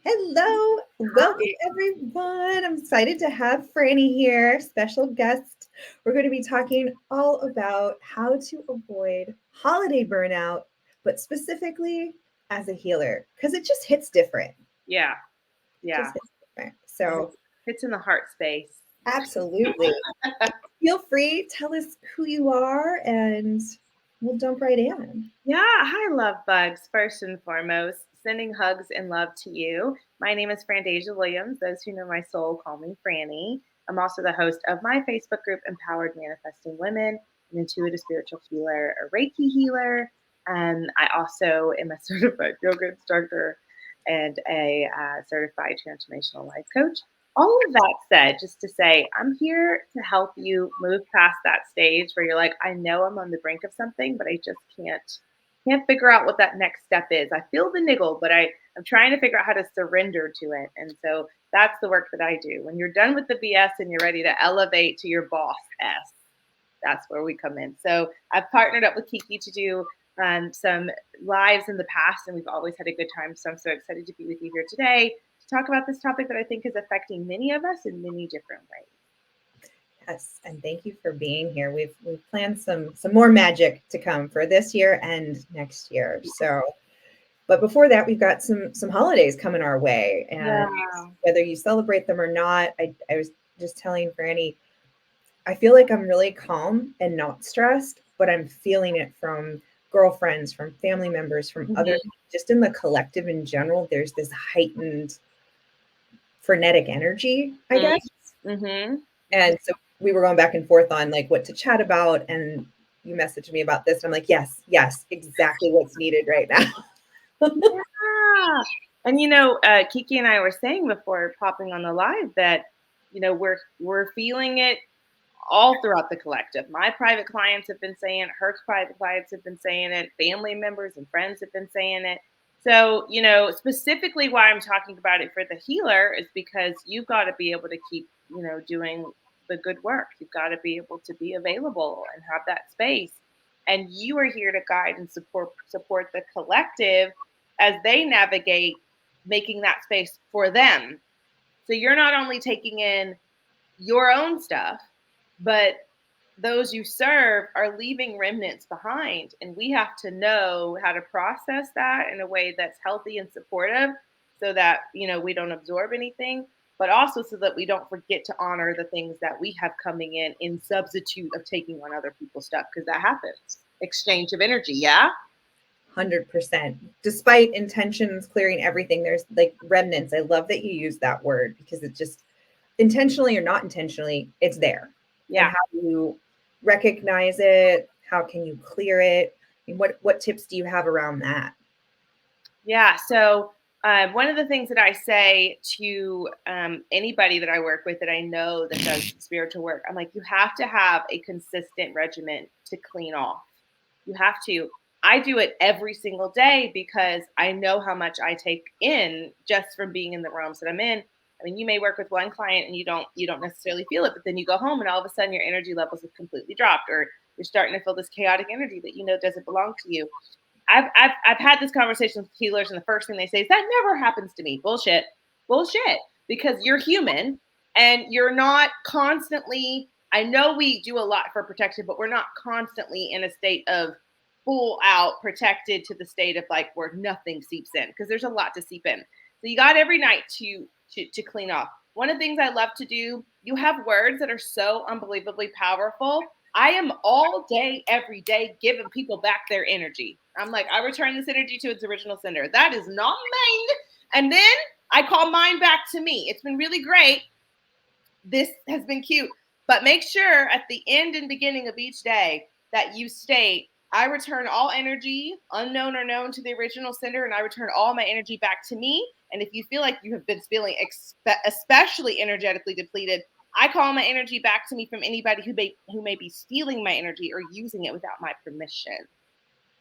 Hello, welcome everyone. I'm excited to have Frannie here, special guest. We're going to be talking all about how to avoid holiday burnout, but specifically as a healer, because it just hits different. Yeah, yeah. Just hits different. It So, hits in the heart space. absolutely. Feel free, tell us who you are, and we'll jump right in. Yeah, hi, love bugs. First and foremost, sending hugs and love to you. My name is Frannie Williams. Those who know my soul call me Frannie. I'm also the host of my Facebook group, Empowered Manifesting Women, an intuitive spiritual healer, a Reiki healer, and I also am a certified yoga instructor and a certified transformational life coach. All of that said, just to say, I'm here to help you move past that stage where you're like, I know I'm on the brink of something, but I just can't figure out what that next step is. I feel the niggle, but I'm trying to figure out how to surrender to it. And so that's the work that I do. When you're done with the BS and you're ready to elevate to your boss S, that's where we come in. So I've partnered up with Kiki to do some lives in the past, and we've always had a good time. So I'm so excited to be with you here today to talk about this topic that I think is affecting many of us in many different ways. Yes, and thank you for being here. We've planned some more magic to come for this year and next year. So, but before that, we've got some holidays coming our way, and Yeah. whether you celebrate them or not, I was just telling Frannie, I feel like I'm really calm and not stressed, but I'm feeling it from girlfriends, from family members, from Mm-hmm. other, just in the collective in general. There's this heightened frenetic energy, I guess. Mm-hmm. And so we were going back and forth on like what to chat about. And you messaged me about this. And I'm like, yes, yes, exactly what's needed right now. Yeah. And Kiki and I were saying before popping on the live that we're feeling it all throughout the collective. My private clients have been saying it, her private clients have been saying it, family members and friends have been saying it. So, specifically why I'm talking about it for the healer is because you've got to be able to keep, doing the good work. You've got to be able to be available and have that space. And you are here to guide and support the collective as they navigate making that space for them. So you're not only taking in your own stuff, but those you serve are leaving remnants behind. And we have to know how to process that in a way that's healthy and supportive so that, we don't absorb anything, but also so that we don't forget to honor the things that we have coming in substitute of taking on other people's stuff, because that happens. Exchange of energy. Yeah. 100%. Despite intentions clearing everything, there's like remnants. I love that you use that word because it's just intentionally or not intentionally, it's there. And Yeah. how do you recognize it? How can you clear it? I mean, what tips do you have around that? Yeah. So one of the things that I say to anybody that I work with that I know that does spiritual work, I'm like, you have to have a consistent regimen to clean off. You have to. I do it every single day because I know how much I take in just from being in the realms that I'm in. I mean, you may work with one client and you don't necessarily feel it, but then you go home and all of a sudden your energy levels have completely dropped, or you're starting to feel this chaotic energy that doesn't belong to you. I've had this conversation with healers, and the first thing they say is that never happens to me. Bullshit, bullshit. Because you're human, and you're not constantly. I know we do a lot for protection, but we're not constantly in a state of full out protected to the state of like where nothing seeps in, because there's a lot to seep in. So you got every night to clean off. One of the things I love to do, you have words that are so unbelievably powerful. I am all day, every day, giving people back their energy. I'm like, I return this energy to its original sender. That is not mine. And then I call mine back to me. It's been really great. This has been cute. But make sure at the end and beginning of each day that you state, I return all energy, unknown or known, to the original sender, and I return all my energy back to me. And if you feel like you have been feeling especially energetically depleted, I call my energy back to me from anybody who may be stealing my energy or using it without my permission.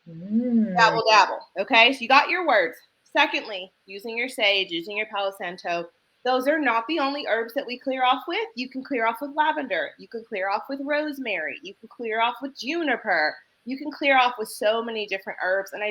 Mm, Dabble, dabble. Okay, so you got your words. Secondly, using your sage, using your Palo Santo. Those are not the only herbs that we clear off with. You can clear off with lavender. You can clear off with rosemary. You can clear off with juniper. You can clear off with so many different herbs. And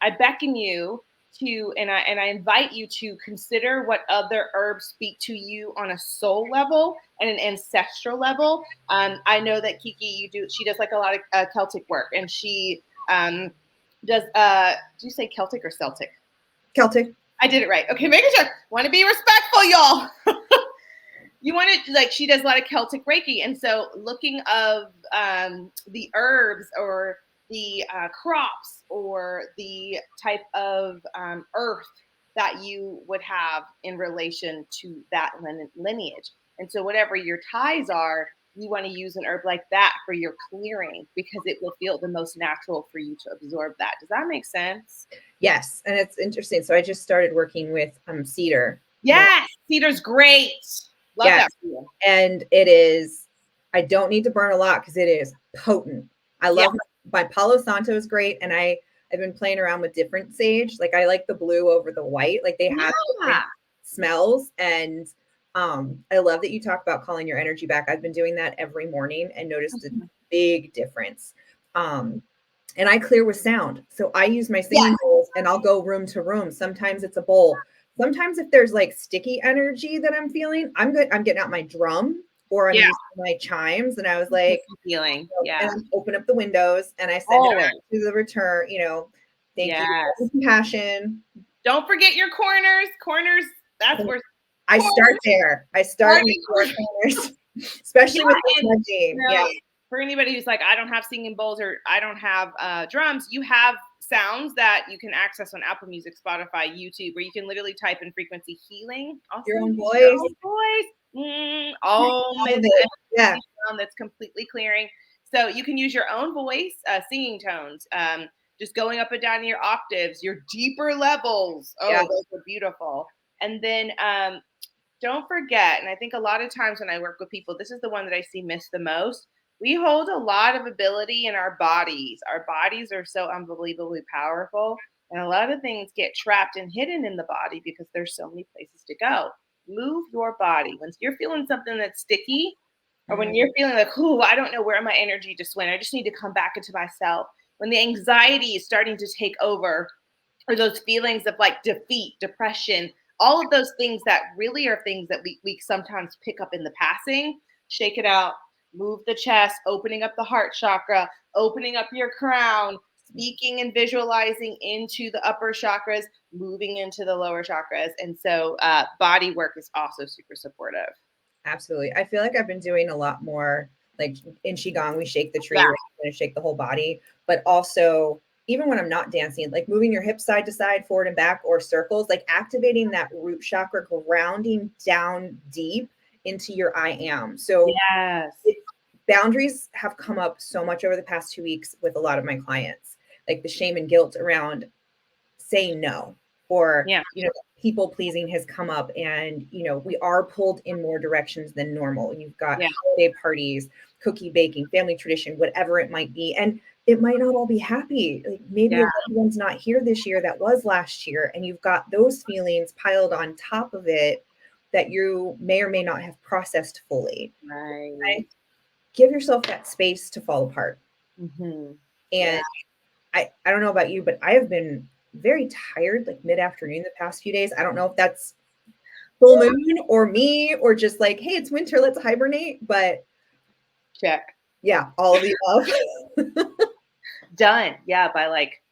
I beckon you and I invite you to consider what other herbs speak to you on a soul level and an ancestral level. I know that she does like a lot of Celtic work, and she does. Do you say Celtic or Celtic? Celtic. I did it right. Okay, making sure. Want to be respectful, y'all. You want to, like, she does a lot of Celtic Reiki. And so looking of the herbs or the crops or the type of earth that you would have in relation to that lineage. And so whatever your ties are, you want to use an herb like that for your clearing because it will feel the most natural for you to absorb that. Does that make sense? Yes. And it's interesting. So I just started working with cedar. Yes, cedar's great. Love that for you. And it is, I don't need to burn a lot because it is potent. I love my Palo Santo is great. And I've been playing around with different sage. Like I like the blue over the white. Like they have different smells. And I love that you talk about calling your energy back. I've been doing that every morning and noticed a big difference. And I clear with sound. So I use my singing bowls and I'll go room to room. Sometimes it's a bowl. Sometimes if there's like sticky energy that I'm feeling, I'm getting out my drum or I'm using my chimes. And I was like, feeling, and I open up the windows and I send it out to the return, thank you for the compassion. Don't forget your corners. Corners, that's where I start there. I start in the corners, especially with the smudging. For anybody who's like, I don't have singing bowls or I don't have drums, you have sounds that you can access on Apple Music, Spotify, YouTube, where you can literally type in frequency healing. Your own voice. Your own voice. That's completely clearing. So you can use your own voice, singing tones, just going up and down in your octaves, your deeper levels. Those are beautiful. And then don't forget, and I think a lot of times when I work with people, this is the one that I see missed the most. We hold a lot of ability in our bodies. Our bodies are so unbelievably powerful. And a lot of things get trapped and hidden in the body because there's so many places to go. Move your body. When you're feeling something that's sticky, or when you're feeling like, I don't know where my energy just went. I just need to come back into myself. When the anxiety is starting to take over, or those feelings of like defeat, depression, all of those things that really are things that we sometimes pick up in the passing, shake it out. Move the chest, opening up the heart chakra, opening up your crown, speaking and visualizing into the upper chakras, moving into the lower chakras. And so body work is also super supportive. Absolutely. I feel like I've been doing a lot more, like in Qigong, we shake the tree, we're going to shake the whole body, but also even when I'm not dancing, like moving your hips side to side, forward and back, or circles, like activating that root chakra, grounding down deep into your I am. So boundaries have come up so much over the past 2 weeks with a lot of my clients, like the shame and guilt around saying no, or, people pleasing has come up, and, we are pulled in more directions than normal. You've got holiday parties, cookie baking, family tradition, whatever it might be. And it might not all be happy. Like maybe everyone's not here this year that was last year. And you've got those feelings piled on top of it that you may or may not have processed fully. Right. Give yourself that space to fall apart. And I don't know about you, but I have been very tired, like mid-afternoon the past few days. I don't know if that's full moon or me, or just like, hey, it's winter, let's hibernate. But all of the above. Done. By like,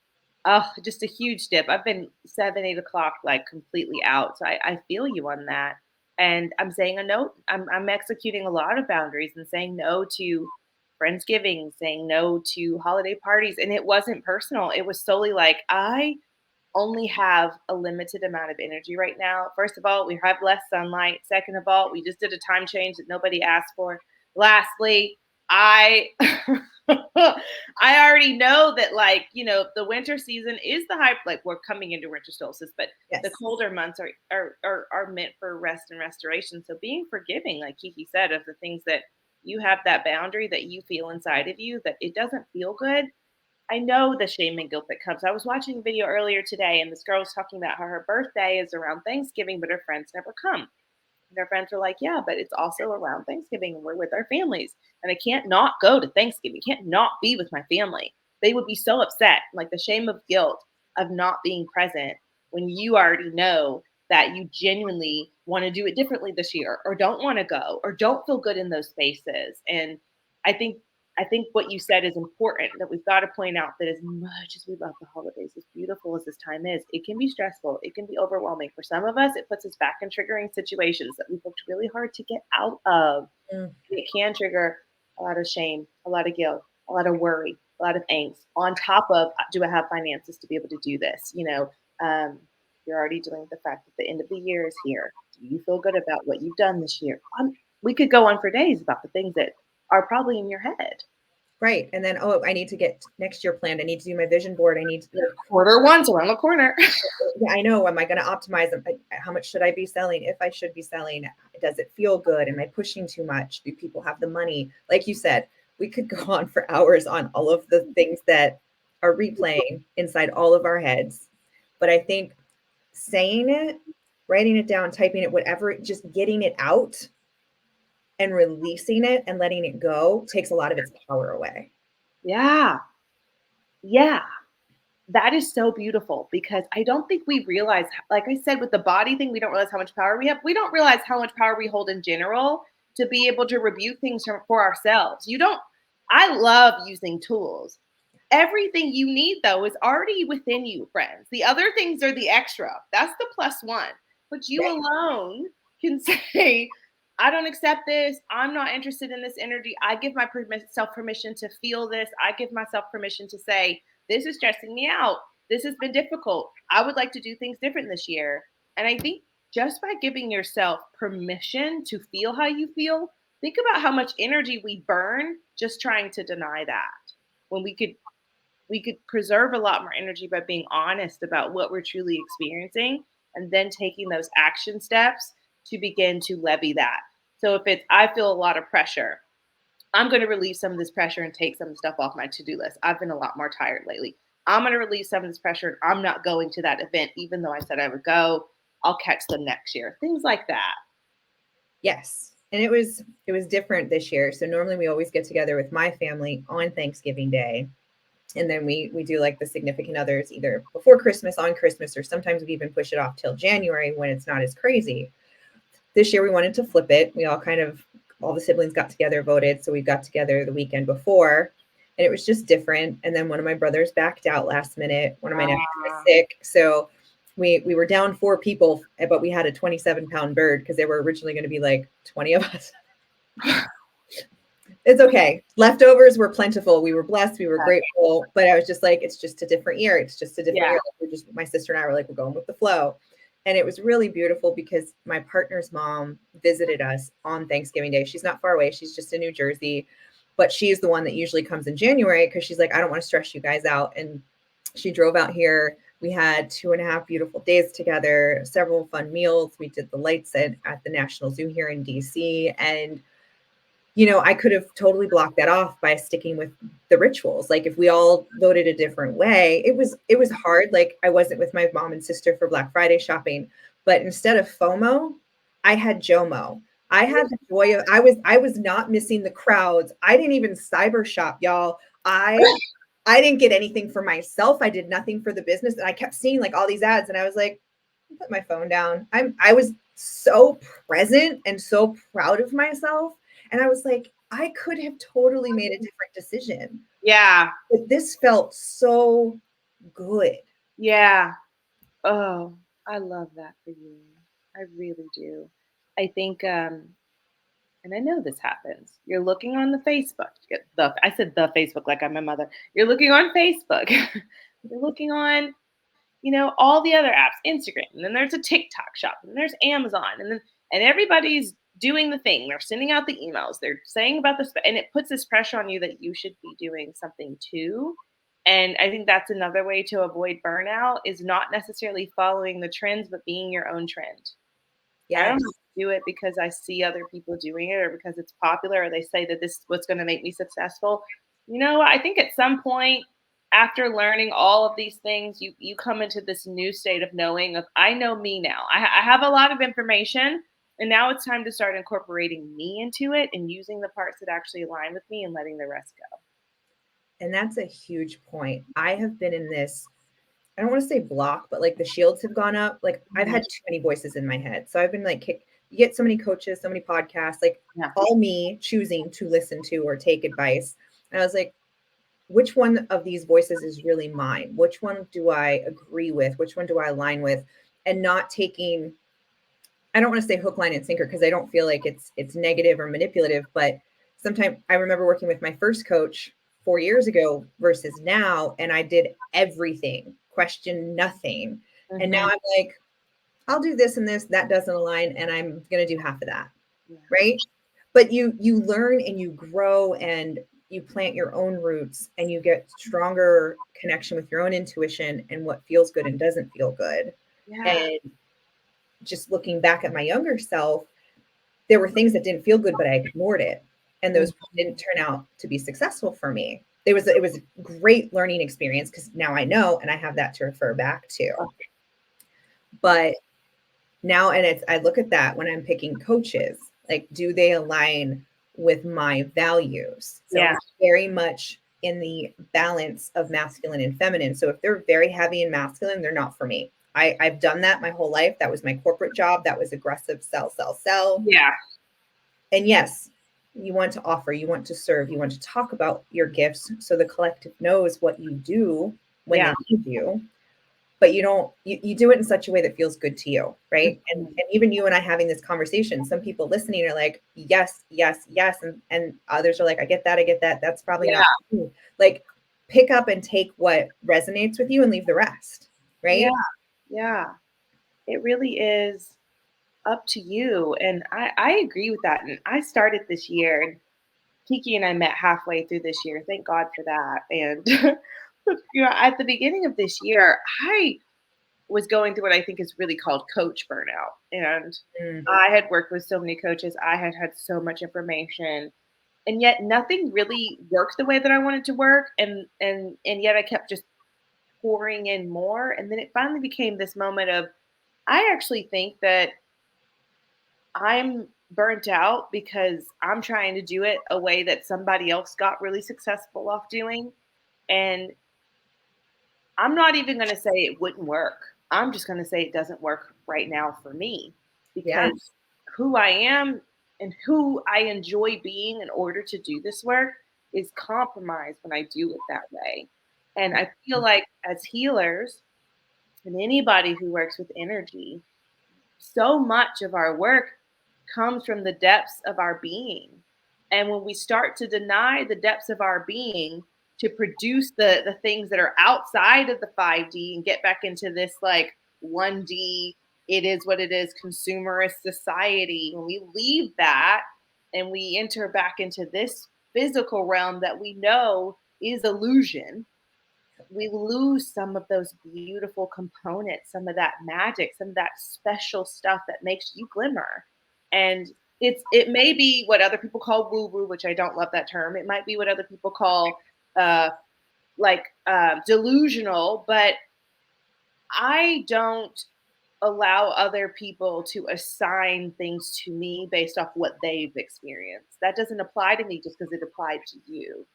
just a huge dip. I've been 7, 8 o'clock, like completely out. So I feel you on that. And I'm saying a no. I'm executing a lot of boundaries and saying no to Friendsgiving, saying no to holiday parties. And it wasn't personal. It was solely like, I only have a limited amount of energy right now. First of all, we have less sunlight. Second of all, we just did a time change that nobody asked for. Lastly, I already know that, like, the winter season is the hype. Like, we're coming into winter solstice, but the colder months are meant for rest and restoration. So being forgiving, like Kiki said, of the things that you have, that boundary that you feel inside of you, that it doesn't feel good. I know the shame and guilt that comes. I was watching a video earlier today, and this girl was talking about how her birthday is around Thanksgiving, but her friends never come. Their friends are like, yeah, but it's also around Thanksgiving and we're with our families. And I can't not go to Thanksgiving. Can't not be with my family. They would be so upset. Like the shame of guilt of not being present when you already know that you genuinely want to do it differently this year, or don't want to go, or don't feel good in those spaces. And I think I think what you said is important, that we've got to point out that as much as we love the holidays, as beautiful as this time is, it can be stressful. It can be overwhelming. For some of us, it puts us back in triggering situations that we've worked really hard to get out of. Mm. It can trigger a lot of shame, a lot of guilt, a lot of worry, a lot of angst. On top of, do I have finances to be able to do this? You're already dealing with the fact that the end of the year is here. Do you feel good about what you've done this year? We could go on for days about the things that are probably in your head. Right. And then, oh, I need to get next year planned. I need to do my vision board. I need to, like, Quarter one's around the corner. yeah, I know. Am I going to optimize them? How much should I be selling? If I should be selling, does it feel good? Am I pushing too much? Do people have the money? Like you said, we could go on for hours on all of the things that are replaying inside all of our heads. But I think saying it, writing it down, typing it, whatever, just getting it out and releasing it and letting it go takes a lot of its power away. Yeah. Yeah. That is so beautiful, because I don't think we realize, like I said, with the body thing, we don't realize how much power we have. We don't realize how much power we hold in general to be able to rebuke things for ourselves. I love using tools. Everything you need, though, is already within you, friends. The other things are the extra. That's the plus one. But you Right. alone can say, I don't accept this. I'm not interested in this energy. I give myself permission to feel this. I give myself permission to say, this is stressing me out. This has been difficult. I would like to do things different this year. And I think just by giving yourself permission to feel how you feel, think about how much energy we burn just trying to deny that. When we could preserve a lot more energy by being honest about what we're truly experiencing, and then taking those action steps to begin to levy that. So if it's, I feel a lot of pressure, I'm going to relieve some of this pressure and take some stuff off my to-do list. I've been a lot more tired lately. I'm going to relieve some of this pressure, and I'm not going to that event, even though I said I would go. I'll catch them next year. Things like that. Yes. And it was different this year. So normally we always get together with my family on Thanksgiving Day. And then we do like the significant others either before Christmas, on Christmas, or sometimes we even push it off till January when it's not as crazy. This year we wanted to flip it. We all the siblings got together, voted. So we got together the weekend before, and it was just different. And then one of my brothers backed out last minute. One of my nephews was sick. So we were down 4 people, but we had a 27-pound bird because there were originally going to be like 20 of us. It's okay. Leftovers were plentiful. We were blessed. We were grateful. But I was just like, it's just a different year. It's just a different year. My sister and I were like, we're going with the flow. And it was really beautiful because my partner's mom visited us on Thanksgiving Day. She's not far away. She's just in New Jersey. But she's the one that usually comes in January because she's like, I don't want to stress you guys out. And she drove out here. We had 2.5 beautiful days together, several fun meals. We did the lights at the National Zoo here in DC. And I could have totally blocked that off by sticking with the rituals. Like if we all voted a different way, it was hard. Like I wasn't with my mom and sister for Black Friday shopping, but instead of FOMO, I had JOMO. I had the joy of, I was not missing the crowds. I didn't even cyber shop, y'all. I didn't get anything for myself. I did nothing for the business. And I kept seeing like all these ads and I was like, put my phone down. I was so present and so proud of myself. And I was like, I could have totally made a different decision. Yeah. But this felt so good. Yeah. Oh, I love that for you. I really do. I think, and I know this happens. You're looking on the Facebook. I said the Facebook like I'm my mother. You're looking on Facebook. You're looking on, all the other apps, Instagram, and then there's a TikTok shop, and there's Amazon, and everybody's doing the thing. They're sending out the emails. They're saying about this, and it puts this pressure on you that you should be doing something too. And I think that's another way to avoid burnout, is not necessarily following the trends, but being your own trend. I Yes. don't do it because I see other people doing it or because it's popular or they say that this is what's going to make me successful. I think at some point after learning all of these things, you come into this new state of knowing of, I know me now. I have a lot of information, and now it's time to start incorporating me into it and using the parts that actually align with me and letting the rest go. And that's a huge point. I have been in this I don't want to say block, but like the shields have gone up. Like I've Mhm. had too many voices in my head. So I've been like, you get so many coaches, so many podcasts, like Yeah. all me choosing to listen to or take advice. And I was like, which one of these voices is really mine? Which one do I agree with? Which one do I align with? And not taking, I don't want to say hook, line, and sinker because I don't feel like it's negative or manipulative, but sometimes I remember working with my first coach 4 years ago versus now, and I did everything, questioned nothing. And now Mhm. I'm like, I'll do this and this, that doesn't align, and I'm gonna do half of that. Yeah. Right. But you learn and you grow and you plant your own roots and you get stronger connection with your own intuition and what feels good and doesn't feel good. Yeah. And just looking back at my younger self, there were things that didn't feel good, but I ignored it. And those Mhm. didn't turn out to be successful for me. It was a great learning experience because now I know and I have that to refer back to. But now, and it's I look at that when I'm picking coaches, like do they align with my values? So Yeah. I'm very much in the balance of masculine and feminine. So if they're very heavy and masculine, they're not for me. I've done that my whole life. That was my corporate job. That was aggressive sell, sell, sell. Yeah. And yes, you want to offer, you want to serve, you want to talk about your gifts so the collective knows what you do when Yeah. they need you, but you do it in such a way that feels good to you, right? Mhm. And even you and I having this conversation, some people listening are like, yes, yes, yes, and others are like, I get that, that's probably Yeah. not me. Like pick up and take what resonates with you and leave the rest, Yeah. right? Yeah. It really is up to you. And I agree with that. And I started this year, and Kiki and I met halfway through this year. Thank God for that. And at the beginning of this year, I was going through what I think is really called coach burnout. And Mm, I had worked with so many coaches. I had had so much information, and yet nothing really worked the way that I wanted to work. And yet I kept just pouring in more. And then it finally became this moment of I actually think that I'm burnt out because I'm trying to do it a way that somebody else got really successful off doing. And I'm not even going to say it wouldn't work. I'm just going to say it doesn't work right now for me yeah. because who I am and who I enjoy being in order to do this work is compromised when I do it that way. And I feel like as healers and anybody who works with energy, so much of our work comes from the depths of our being. And when we start to deny the depths of our being to produce the things that are outside of the 5D and get back into this like 1D, it is what it is, consumerist society, when we leave that and we enter back into this physical realm that we know is illusion, we lose some of those beautiful components, some of that magic, some of that special stuff that makes you glimmer. And it may be what other people call woo woo, which I don't love that term. It might be what other people call uh, delusional, but I don't allow other people to assign things to me based off what they've experienced. That doesn't apply to me just because it applied to you.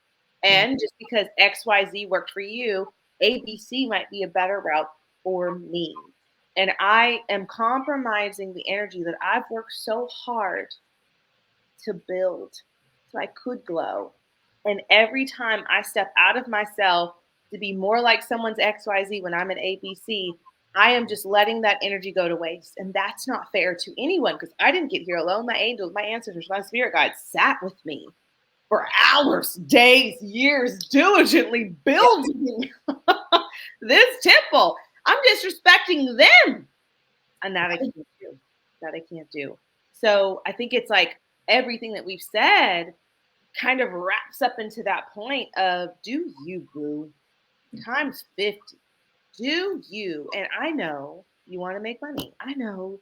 Mm, And just because XYZ worked for you, ABC might be a better route for me. And I am compromising the energy that I've worked so hard to build so I could glow. And every time I step out of myself to be more like someone's XYZ when I'm an ABC, I am just letting that energy go to waste. And that's not fair to anyone because I didn't get here alone. My angels, my ancestors, my spirit guides sat with me for hours, days, years, diligently yeah. building this temple. I'm disrespecting them. And that I can't do. That I can't do. So I think it's like everything that we've said kind of wraps up into that point of do you, boo, times 50. Do you? And I know you want to make money. I know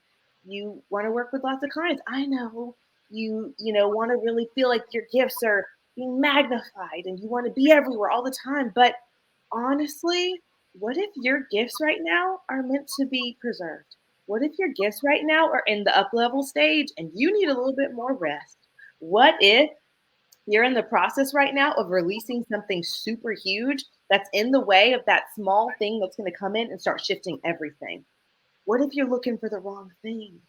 you want to work with lots of clients. I know you want to really feel like your gifts are being magnified and you want to be everywhere all the time. But honestly, what if your gifts right now are meant to be preserved? What if your gifts right now are in the up level stage and you need a little bit more rest? What if You're in the process right now of releasing something super huge that's in the way of that small thing that's going to come in and start shifting everything. What if you're looking for the wrong thing?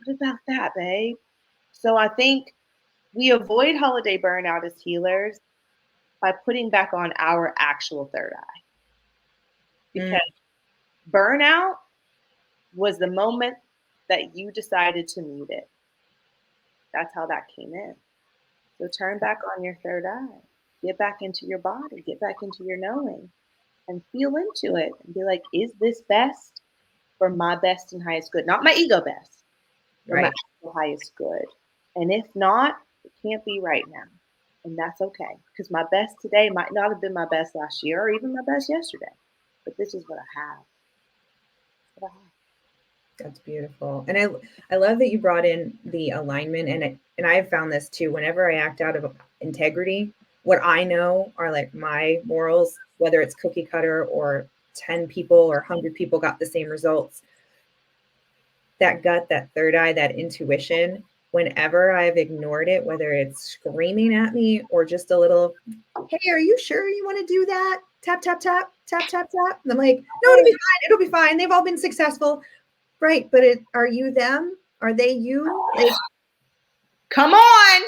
What about that, babe? So I think we avoid holiday burnout as healers by putting back on our actual third eye. Mm. Because burnout was the moment that you decided to meet it. That's how that came in. So turn back on your third eye. Get back into your body. Get back into your knowing and feel into it and be like, is this best for my best and highest good? Not my ego best, but my Right. actual highest good. And if not, it can't be right now. And that's okay. Because my best today might not have been my best last year or even my best yesterday. But this is what I have. What I have. That's beautiful. And I love that you brought in the alignment, and I've found this too. Whenever I act out of integrity, what I know are like my morals, whether it's cookie cutter or 10 people or 100 people got the same results, that gut, that third eye, that intuition, whenever I've ignored it, whether it's screaming at me or just a little, hey, are you sure you want to do that? Tap, tap, tap, tap, tap, tap. And I'm like, no, it'll be fine. It'll be fine. They've all been successful. Right. But are you them? Are they you? Like, Come on.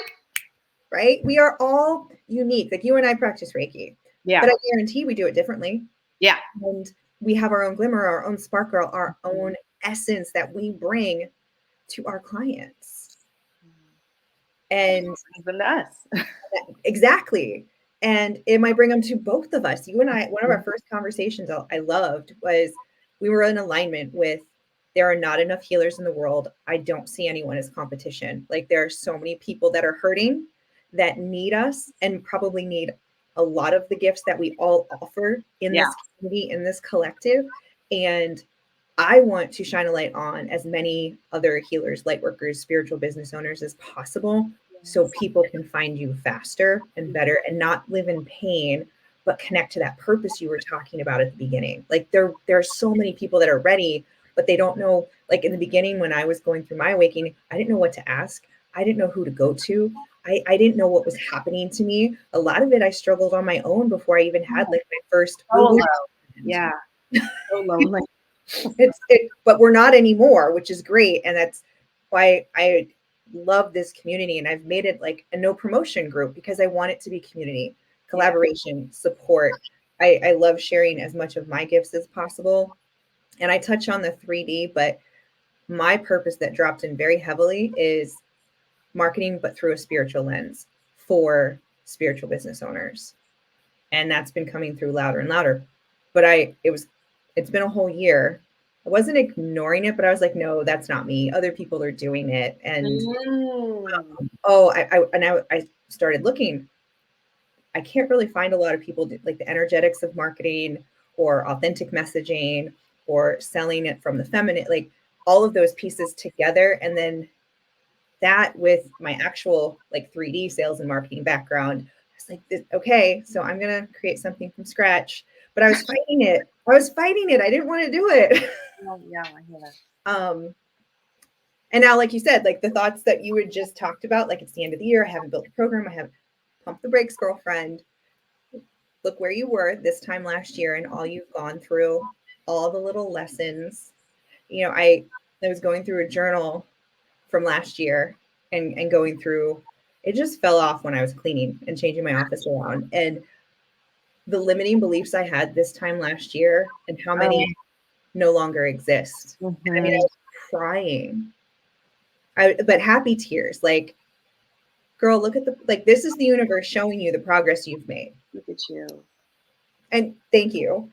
right. We are all unique. Like you and I practice Reiki, Yeah. but I guarantee we do it differently. Yeah. And we have our own glimmer, our own sparkle, our own essence that we bring to our clients. And Even to us. exactly. And it might bring them to both of us. You and I, one of our first conversations I loved was we were in alignment with there are not enough healers in the world. I don't see anyone as competition. Like there are so many people that are hurting that need us and probably need a lot of the gifts that we all offer in this community, in this collective. And I want to shine a light on as many other healers, light workers, spiritual business owners as possible so people can find you faster and better and not live in pain, but connect to that purpose you were talking about at the beginning. Like there are so many people that are ready, but they don't know, like in the beginning when I was going through my awakening, I didn't know what to ask. I didn't know who to go to. I didn't know what was happening to me. A lot of it I struggled on my own before I even had like my first Solo. Yeah. So lonely. But we're not anymore, which is great. And that's why I love this community. And I've made it like a no promotion group because I want it to be community, collaboration, support. I love sharing as much of my gifts as possible. And I touch on the 3D, but my purpose that dropped in very heavily is marketing, but through a spiritual lens for spiritual business owners. And that's been coming through louder and louder. But it's been a whole year. I wasn't ignoring it, but I was like, no, that's not me. Other people are doing it. And I started looking. I can't really find a lot of people like the energetics of marketing or authentic messaging or selling it from the feminine, like all of those pieces together. And then that with my actual like 3D sales and marketing background, I was like, okay, so I'm going to create something from scratch. But I was fighting it. I didn't want to do it. Yeah, I hear that. And now, like you said, like the thoughts that you had just talked about, like it's the end of the year, I haven't built a program, I have pump the brakes, girlfriend. Look where you were this time last year and all you've gone through, all the little lessons. You know, I was going through a journal from last year and going through, it just fell off when I was cleaning and changing my office around. And the limiting beliefs I had this time last year and how many no longer exist. Mm-hmm. I mean, I was crying. But happy tears, like, girl, look at this is the universe showing you the progress you've made. Look at you. And thank you.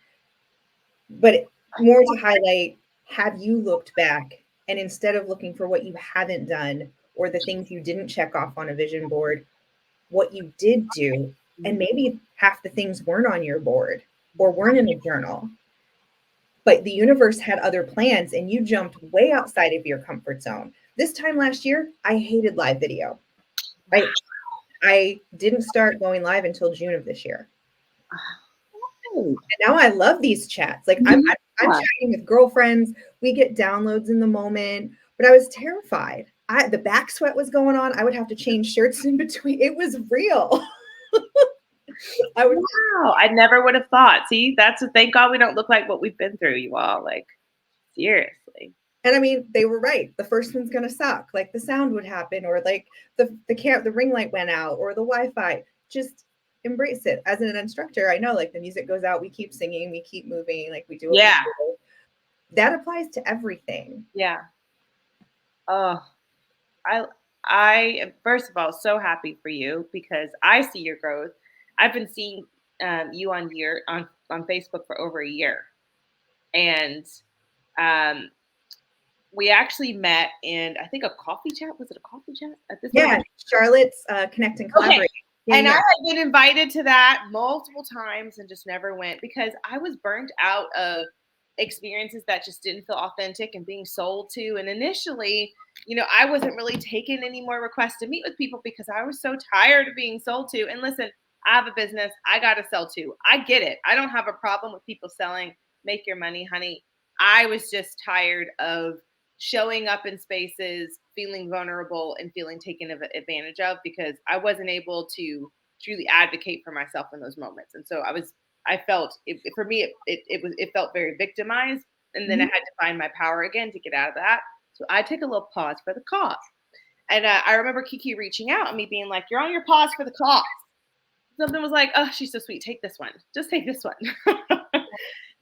But more to highlight, have you looked back and instead of looking for what you haven't done or the things you didn't check off on a vision board, what you did do, and maybe half the things weren't on your board or weren't in a journal, but the universe had other plans and you jumped way outside of your comfort zone. This time last year, I hated live video. I didn't start going live until June of this year. And now I love these chats. Like I'm chatting with girlfriends. We get downloads in the moment, but I was terrified. the back sweat was going on. I would have to change shirts in between. It was real. I would. Wow, I never would have thought. See, thank God we don't look like what we've been through, you all. Like, seriously. And I mean, they were right. The first one's gonna suck. Like the sound would happen, or like the ring light went out, or the Wi-Fi. Just embrace it. As an instructor, I know like the music goes out, we keep singing, we keep moving, like we do what we Yeah. do. That applies to everything. Yeah. Oh, I am, first of all, so happy for you because I see your growth. I've been seeing you on Facebook for over a year, and um, we actually met in, I think, a coffee chat. Was it a coffee chat at this Yeah, point? Charlotte's Connect and Okay. Collaborate. Yeah, And I yeah. had been invited to that multiple times and just never went because I was burnt out of experiences that just didn't feel authentic and being sold to. And initially, I wasn't really taking any more requests to meet with people because I was so tired of being sold to. And listen, I have a business, I got to sell to. I get it. I don't have a problem with people selling, make your money, honey. I was just tired of showing up in spaces, feeling vulnerable and feeling taken advantage of because I wasn't able to truly advocate for myself in those moments. And so I felt for me, it felt very victimized. And then I Mhm. had to find my power again to get out of that. So I took a little pause for the cause. And I remember Kiki reaching out and me being like, "You're on your pause for the cause." Something was like, "Oh, she's so sweet. Take this one. Just take this one."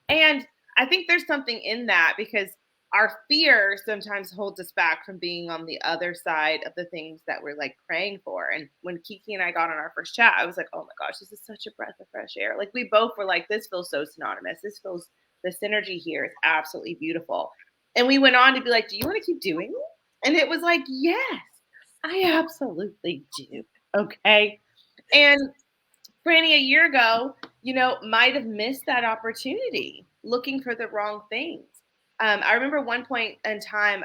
And I think there's something in that because our fear sometimes holds us back from being on the other side of the things that we're like praying for. And when Kiki and I got on our first chat, I was like, "Oh my gosh, this is such a breath of fresh air." Like we both were like, "This feels so synonymous. The synergy here is absolutely beautiful." And we went on to be like, "Do you want to keep doing it?" And it was like, "Yes, I absolutely do." Okay. And Franny, a year ago, might have missed that opportunity looking for the wrong things. I remember one point in time,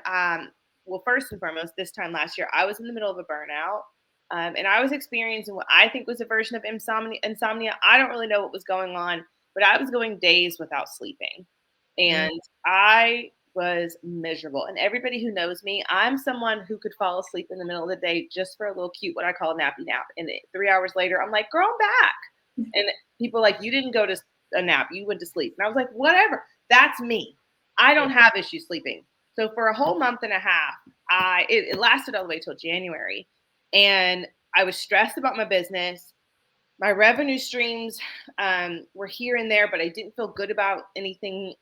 well, first and foremost, this time last year, I was in the middle of a burnout. And I was experiencing what I think was a version of insomnia. I don't really know what was going on, but I was going days without sleeping. Mm. And I was miserable. And everybody who knows me, I'm someone who could fall asleep in the middle of the day just for a little cute, what I call a nappy nap. And 3 hours later, I'm like, "Girl, I'm back." And people are like, "You didn't go to a nap, you went to sleep." And I was like, "Whatever. That's me. I Yeah. don't have issues sleeping." So for a whole month and a half, it lasted all the way till January. And I was stressed about my business. My revenue streams were here and there, but I didn't feel good about anything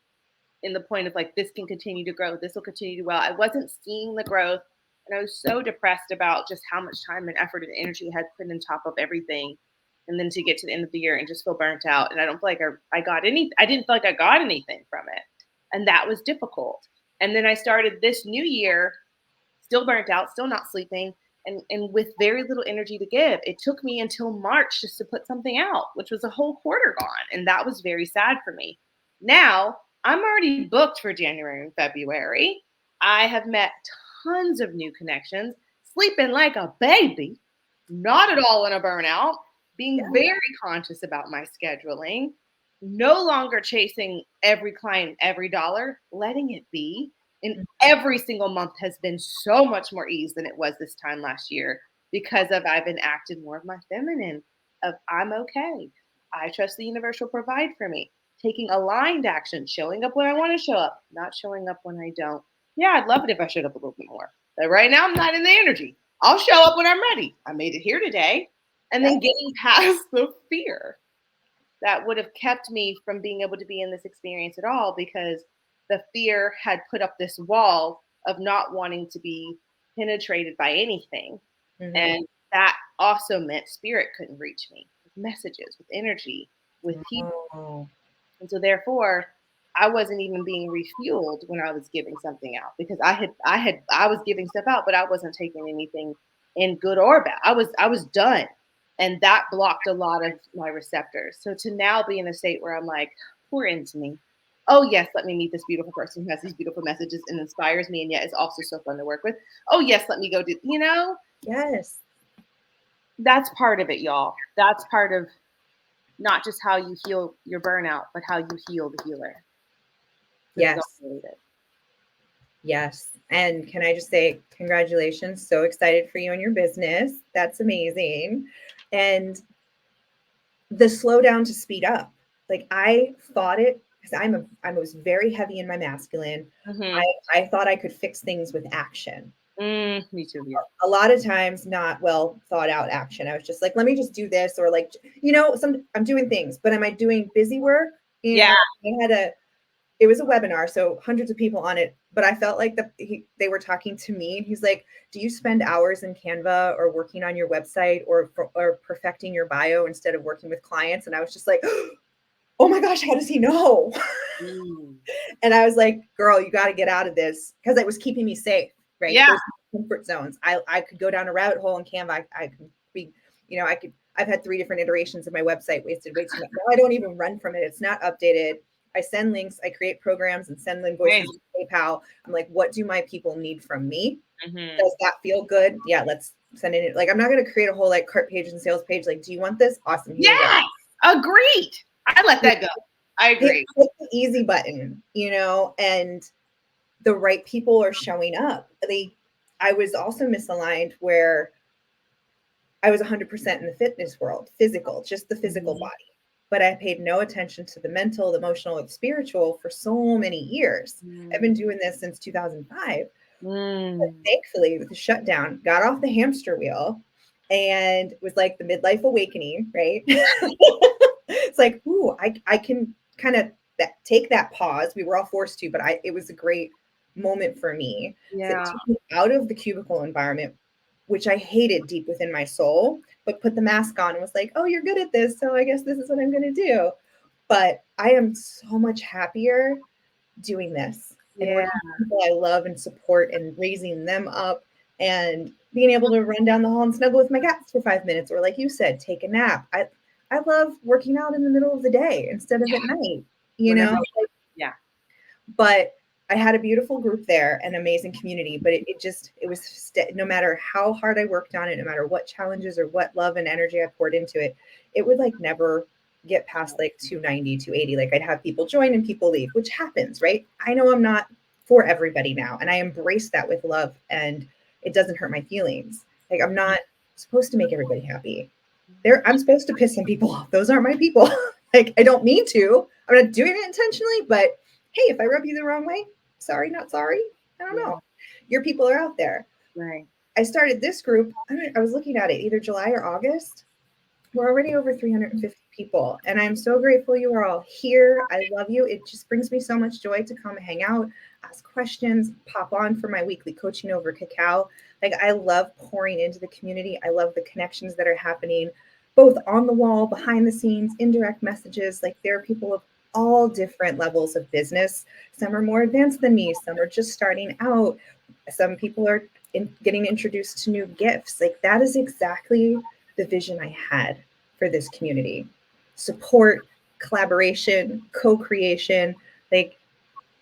in the point of like, this can continue to grow. This will continue to do well. I wasn't seeing the growth. And I was so depressed about just how much time and effort and energy I had put on top of everything. And then to get to the end of the year and just feel burnt out. And I don't feel like I didn't feel like I got anything from it. And that was difficult. And then I started this new year, still burnt out, still not sleeping, and with very little energy to give. It took me until March just to put something out, which was a whole quarter gone. And that was very sad for me. Now I'm already booked for January and February. I have met tons of new connections, sleeping like a baby, not at all in a burnout, being Yeah. very conscious about my scheduling, no longer chasing every client, every dollar, letting it be. And every single month has been so much more ease than it was this time last year because I've enacted more of my feminine of I'm okay. I trust the universe will provide for me. Taking aligned action, showing up when I want to show up, not showing up when I don't. Yeah, I'd love it if I showed up a little bit more. But right now I'm not in the energy. I'll show up when I'm ready. I made it here today. And then getting past the fear that would have kept me from being able to be in this experience at all because the fear had put up this wall of not wanting to be penetrated by anything. Mhm. And that also meant spirit couldn't reach me with messages, with energy, with people. Oh. And so therefore, I wasn't even being refueled when I was giving something out because I was giving stuff out, but I wasn't taking anything in good or bad. I was done. And that blocked a lot of my receptors. So to now be in a state where I'm like, pour into me. Oh yes, let me meet this beautiful person who has these beautiful messages and inspires me, and yet is also so fun to work with. Oh yes, let me go do, Yes. that's part of it, y'all. That's part of not just how you heal your burnout, but how you heal the healer. Because it's Yes. all related. Yes. And can I just say, congratulations. So excited for you and your business. That's amazing. And the slow down to speed up. Like I thought it because I was very heavy in my masculine. Mm-hmm. I thought I could fix things with action. Me too. Yeah. A lot of times not well thought out action. I was just like, let me just do this, or like, I'm doing things, but am I doing busy work? Yeah. I had it was a webinar, so hundreds of people on it, but I felt like they were talking to me, and he's like, do you spend hours in Canva or working on your website or perfecting your bio instead of working with clients? And I was just like, oh my gosh, how does he know? Mm. And I was like, girl, you got to get out of this, because it was keeping me safe, right? Yeah. There's comfort zones. I could go down a rabbit hole in Canva. I could be, I've had 3 different iterations of my website, wasted way too much. Now I don't even run from it. It's not updated. I send links, I create programs and send invoices to PayPal. I'm like, what do my people need from me? Mm-hmm. Does that feel good? Yeah, let's send it. Like, I'm not going to create a whole like cart page and sales page. Like, do you want this? Awesome. Here you go. Agreed. I let that go. I agree. Hit the easy button, and the right people are showing up. I was also misaligned where I was 100% in the fitness world, physical, just the physical body. But I paid no attention to the mental, the emotional, the spiritual for so many years. I've been doing this since 2005. But thankfully, with the shutdown, got off the hamster wheel, and it was like the midlife awakening, right? It's like, ooh, I can kind of take that pause. We were all forced to, but it was a great moment for me. So it took me out of the cubicle environment, which I hated deep within my soul, but put the mask on and was like, oh, you're good at this, so I guess this is what I'm going to do. But I am so much happier doing this and working with people I love and support and raising them up and being able to run down the hall and snuggle with my cats for 5 minutes, or like you said, take a nap. I love working out in the middle of the day instead of at night, Yeah. But I had a beautiful group there, an amazing community, but it was no matter how hard I worked on it, no matter what challenges or what love and energy I poured into it, it would like never get past like 290, 280. Like I'd have people join and people leave, which happens, right? I know I'm not for everybody now, and I embrace that with love, and it doesn't hurt my feelings. Like I'm not supposed to make everybody happy. I'm supposed to piss some people off. Those aren't my people. Like I don't mean to. I'm not doing it intentionally, but hey, if I rub you the wrong way, sorry, not sorry. I don't know. Your people are out there. Right. I started this group. I was looking at it either July or August. We're already over 350 people, and I'm so grateful you are all here. I love you. It just brings me so much joy to come hang out, ask questions, pop on for my weekly coaching over cacao. Like I love pouring into the community. I love the connections that are happening both on the wall, behind the scenes, indirect messages. Like there are people of all different levels of business. Some are more advanced than me. Some are just starting out. Some people are getting introduced to new gifts. Like that is exactly the vision I had for this community. Support, collaboration, co-creation. Like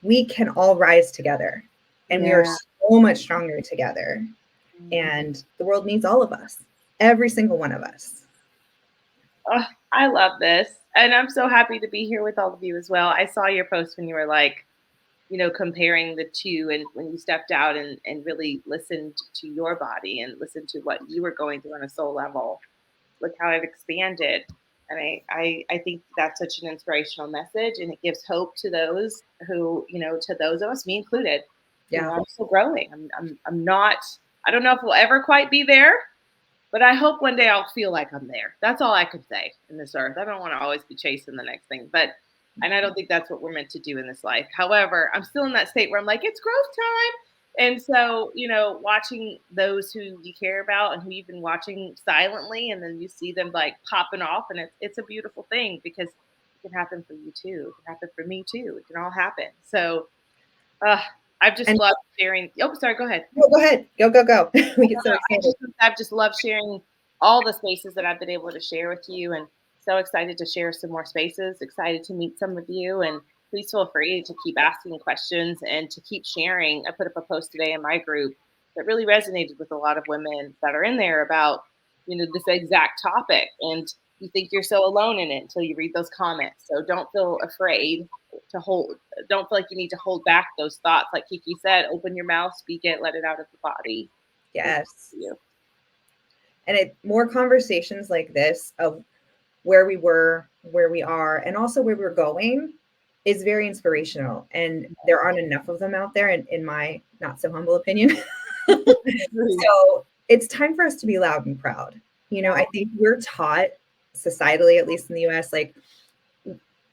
we can all rise together, and we are so much stronger together. And the world needs all of us, every single one of us. Oh, I love this. And I'm so happy to be here with all of you as well. I saw your post when you were like, comparing the two, and when you stepped out and really listened to your body and listened to what you were going through on a soul level. Look how it expanded. And I think that's such an inspirational message, and it gives hope to those who, to those of us, me included. Yeah. I'm still growing. I'm not, I don't know if we'll ever quite be there, but I hope one day I'll feel like I'm there. That's all I could say in this earth. I don't want to always be chasing the next thing, and I don't think that's what we're meant to do in this life. However, I'm still in that state where I'm like, it's growth time. And so, watching those who you care about and who you've been watching silently, and then you see them like popping off, and it's a beautiful thing, because it can happen for you too. It can happen for me too. It can all happen. So, I've just loved sharing. Oh, sorry. Go ahead. No, go ahead. Go. We get so excited. I've just loved sharing all the spaces that I've been able to share with you, and so excited to share some more spaces. Excited to meet some of you, and please feel free to keep asking questions and to keep sharing. I put up a post today in my group that really resonated with a lot of women that are in there about, this exact topic. And you think you're so alone in it until you read those comments. So don't feel afraid don't feel like you need to hold back those thoughts. Like Kiki said, open your mouth, speak it, let it out of the body. Yes. You. And more conversations like this of where we were, where we are, and also where we're going is very inspirational. And there aren't enough of them out there, in my not so humble opinion. So it's time for us to be loud and proud. I think we're taught societally, at least in the US, like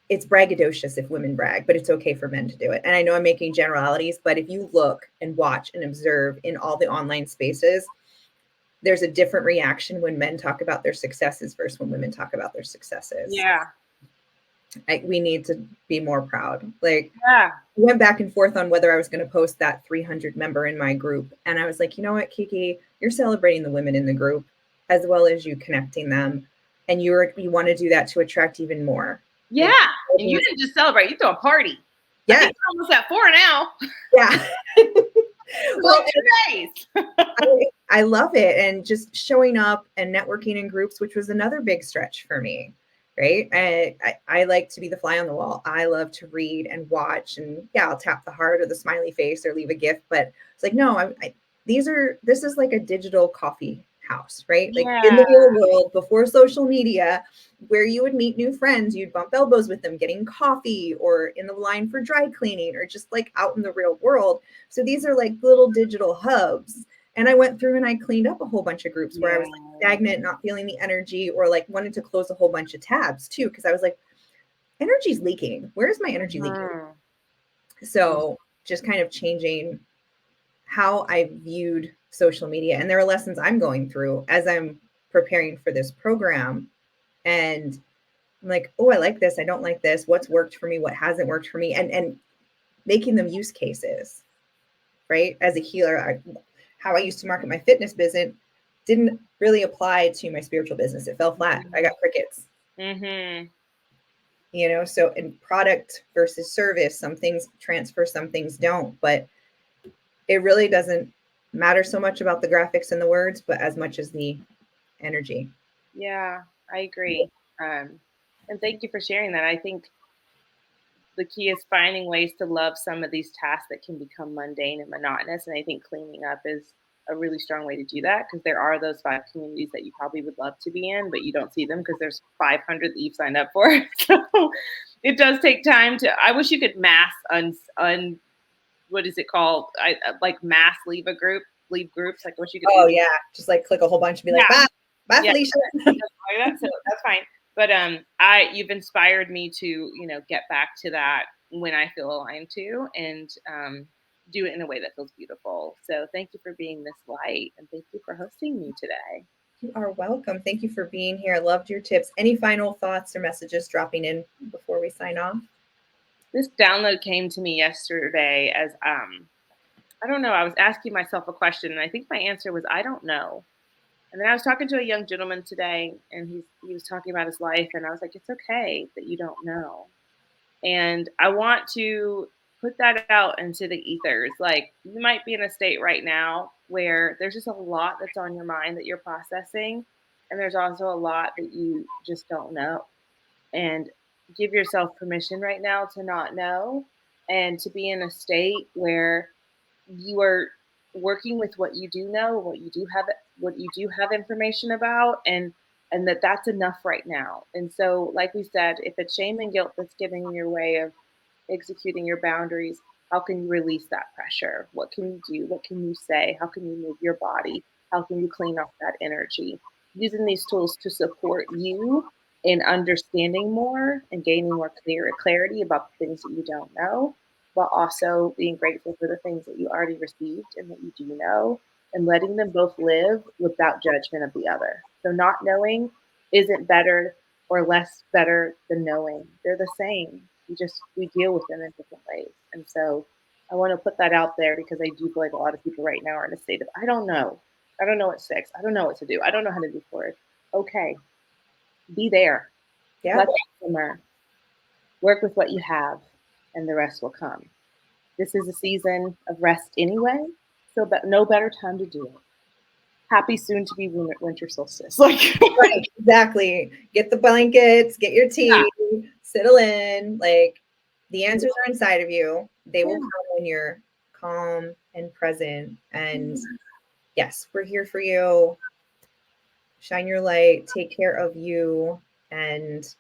it's braggadocious if women brag, but it's okay for men to do it. And I know I'm making generalities, but if you look and watch and observe in all the online spaces, there's a different reaction when men talk about their successes versus when women talk about their successes. Yeah. We need to be more proud. Like, yeah. We went back and forth on whether I was going to post that 300 member in my group. And I was like, you know what, Kiki, you're celebrating the women in the group as well as you connecting them. And you want to do that to attract even more. Yeah. And you didn't just celebrate, you threw a party. Yeah. I think we're almost at 4 now. Yeah. Well, 2 days. I love it. And just showing up and networking in groups, which was another big stretch for me. Right. I like to be the fly on the wall. I love to read and watch, and I'll tap the heart or the smiley face or leave a gift. But it's like, no, this is like a digital coffee house, right? Like in the real world before social media, where you would meet new friends, you'd bump elbows with them getting coffee or in the line for dry cleaning or just like out in the real world. So these are like little digital hubs. And I went through and I cleaned up a whole bunch of groups where I was like stagnant, not feeling the energy, or like wanted to close a whole bunch of tabs too. Cause I was like, energy's leaking. Where's my energy leaking? So just kind of changing how I viewed social media. And there are lessons I'm going through as I'm preparing for this program. And I'm like, oh, I like this. I don't like this. What's worked for me? What hasn't worked for me? And making them use cases, right? As a healer, how I used to market my fitness business didn't really apply to my spiritual business. It fell flat. I got crickets. So in product versus service, some things transfer, some things don't. But it really doesn't matter so much about the graphics and the words, but as much as the energy. Yeah, I agree. And thank you for sharing that. I think the key is finding ways to love some of these tasks that can become mundane and monotonous. And I think cleaning up is a really strong way to do that, because there are those 5 communities that you probably would love to be in, but you don't see them because there's 500 that you've signed up for. So it does take time I wish you could mass what is it called? Like mass leave groups. Like, what you could. Oh yeah, just like click a whole bunch and be like, bye, Felicia. So that's fine. But you've inspired me to get back to that when I feel aligned to, and do it in a way that feels beautiful. So thank you for being this light, and thank you for hosting me today. You are welcome. Thank you for being here. I loved your tips. Any final thoughts or messages dropping in before we sign off? This download came to me yesterday as I don't know. I was asking myself a question, and I think my answer was, I don't know. And then I was talking to a young gentleman today, and he was talking about his life, and I was like, it's okay that you don't know. And I want to put that out into the ethers. Like, you might be in a state right now where there's just a lot that's on your mind that you're processing, and there's also a lot that you just don't know. And give yourself permission right now to not know, and to be in a state where you are working with what you do know, what you do have information about, and that's enough right now. And so, like we said, if it's shame and guilt that's getting in your way of executing your boundaries, how can you release that pressure? What can you do? What can you say? How can you move your body? How can you clean off that energy? Using these tools to support you in understanding more and gaining more clarity about the things that you don't know, while also being grateful for the things that you already received and that you do know, and letting them both live without judgment of the other. So not knowing isn't better or less better than knowing. They're the same. We deal with them in different ways. And so I want to put that out there, because I do feel like a lot of people right now are in a state of, I don't know. I don't know what's next. I don't know what to do. I don't know how to move forward. Okay. Be there. Yeah. Let them simmer. Work with what you have, and the rest will come. This is a season of rest anyway, so no better time to do it. happy soon to be winter solstice. Like, Right, exactly. Get the blankets, get your tea, settle in. Like, the answers are inside of you. They will come when you're calm and present. And yes, we're here for you. Shine your light, take care of you, and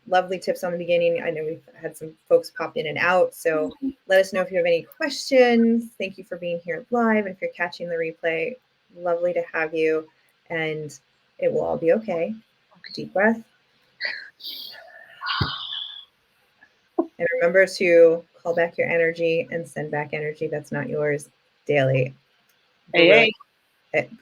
lovely tips on the beginning. I know we've had some folks pop in and out, so let us know if you have any questions. Thank you for being here live. And if you're catching the replay, lovely to have you. And it will all be okay. Deep breath. And remember to call back your energy and send back energy that's not yours daily. hey.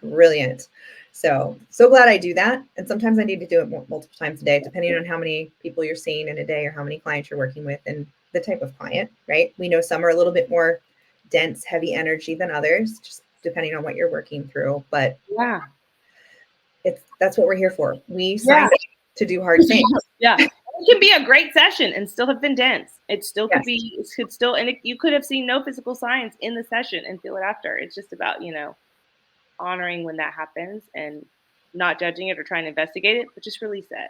Brilliant. So glad I do that. And sometimes I need to do it multiple times a day, depending on how many people you're seeing in a day or how many clients you're working with and the type of client, right? We know some are a little bit more dense, heavy energy than others, just depending on what you're working through. But Yeah, that's what we're here for. We signed up to do hard things. Yeah. It can be a great session and still have been dense. It still could be, it could still, and you could have seen no physical signs in the session and feel it after. It's just about, honoring when that happens and not judging it or trying to investigate it, but just release it.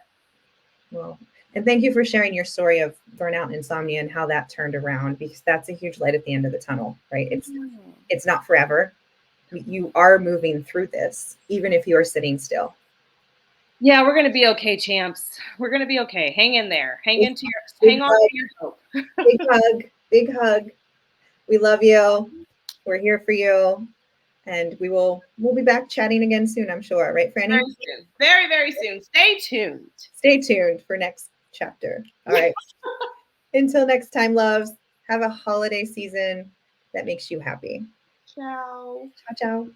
Well, and thank you for sharing your story of burnout and insomnia and how that turned around, because that's a huge light at the end of the tunnel, right? It's not forever. You are moving through this, even if you are sitting still. Yeah, we're gonna be okay, champs. We're gonna be okay. Hang in there. Hang on to your hope. Big hug. We love you. We're here for you. And we'll be back chatting again soon, I'm sure. Right, Frannie? Very soon. Very, very soon. Stay tuned. Stay tuned for next chapter. All right. Until next time, loves, have a holiday season that makes you happy. Ciao. Ciao, ciao.